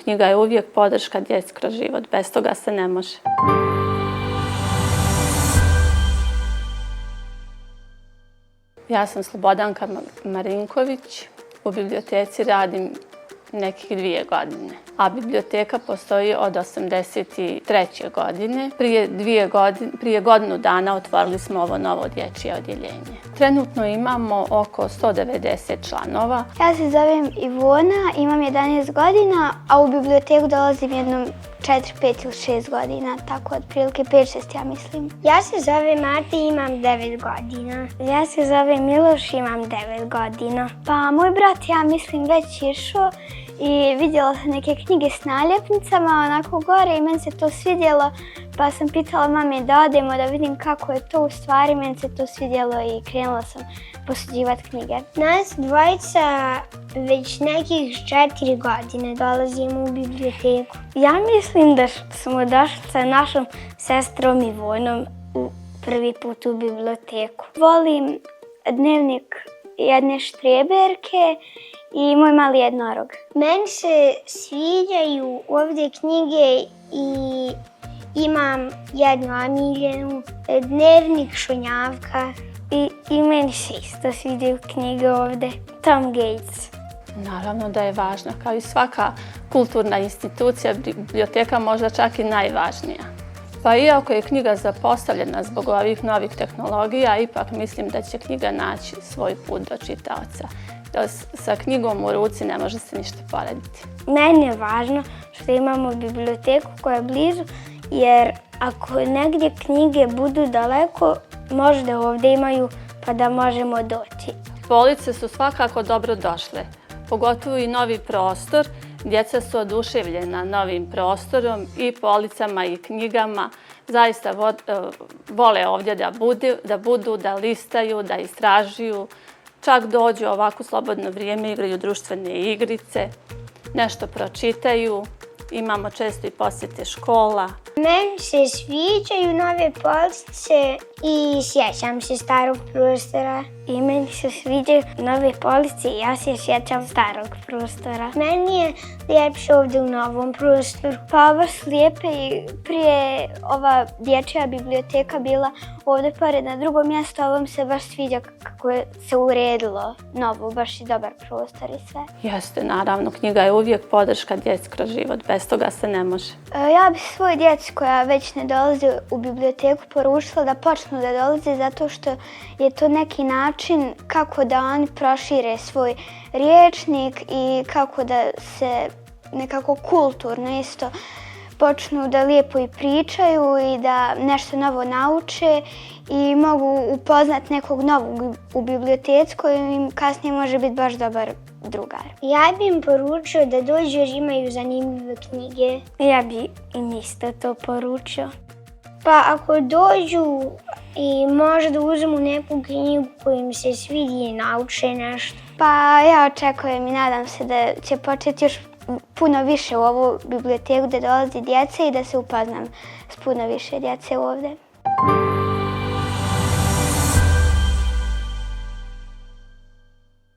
knjiga je uvijek podrška djeci kroz život. Bez toga se ne može. Ja sam Slobodanka Marinković. U biblioteci radim nekih 2 godine. A biblioteka postoji od 1983. godine. Prije godinu dana otvorili smo ovo novo dječje odjeljenje. Trenutno imamo oko 190 članova. Ja se zovem Ivona, imam 11 godina, a u biblioteku dolazim jednom 4, 5 ili 6 godina, tako otprilike 5-6 ja mislim. Ja se zovem Marta i imam 9 godina. Ja se zovem Miloš i imam 9 godina. Pa moj brat, ja mislim, već išao i vidjela sam neke knjige s naljepnicama onako gore i meni se to svidjelo, pa sam pitala mami da odemo da vidim kako je to u stvari, meni se to svidjelo i krenula sam posuđivati knjige. Nas dvojica već nekih 4 godine dolazimo u biblioteku. Ja mislim da smo došli sa našom sestrom Ivonom prvi put u biblioteku. Volim dnevnik jedne štreberke i moj mali jednorog. Meni se sviđaju ovdje knjige i imam jednu omiljenu, dnevnik Šunjavka. I meni se isto sviđaju knjige ovdje. Tom Gates. Naravno da je važna, kao i svaka kulturna institucija, biblioteka možda čak i najvažnija. Pa iako je knjiga zapostavljena zbog ovih novih tehnologija, ipak mislim da će knjiga naći svoj put do čitaoca. Sa knjigom u ruci ne može se ništa porediti. Meni je važno što imamo biblioteku koja je blizu, jer ako negdje knjige budu daleko, možda ovdje imaju pa da možemo doći. Police su svakako dobro došle, pogotovo i novi prostor. Djeca su oduševljena novim prostorom i policama i knjigama. Zaista vole ovdje da budu, da listaju, da istražuju. Čak dođu ovako slobodno vrijeme, igraju društvene igrice, nešto pročitaju. Imamo često i posjete škola. Meni se sviđaju nove police i sjećam se starog prostora. I meni se sviđaju nove police i ja se sjećam starog prostora. Meni je ljepše ovdje u novom prostoru. Pa baš lijepe i prije ova dječja biblioteka bila ovdje pored na drugom mjestu, a ovom se baš sviđa kako je se uredilo novo, baš i dobar prostor i sve. Jeste, naravno, knjiga je uvijek podrška djeci kroz život, bez toga se ne može. Ja bih svoj djeci koja već ne dolaze u biblioteku poručila da počnu da dolaze zato što je to neki način kako da oni prošire svoj rječnik i kako da se nekako kulturno isto počnu da lijepo i pričaju i da nešto novo nauče i mogu upoznat nekog novog u biblioteci koji im kasnije može biti baš dobar drugar. Ja bi im poručio da dođu jer imaju zanimljive knjige. Ja bi im isto to poručio. Pa ako dođu i možda uzmu neku knjigu koju im se svidi i nauče nešto. Pa ja očekujem i nadam se da će početi još puno više u ovu biblioteku da dolazi djeca i da se upoznam s puno više djece ovdje.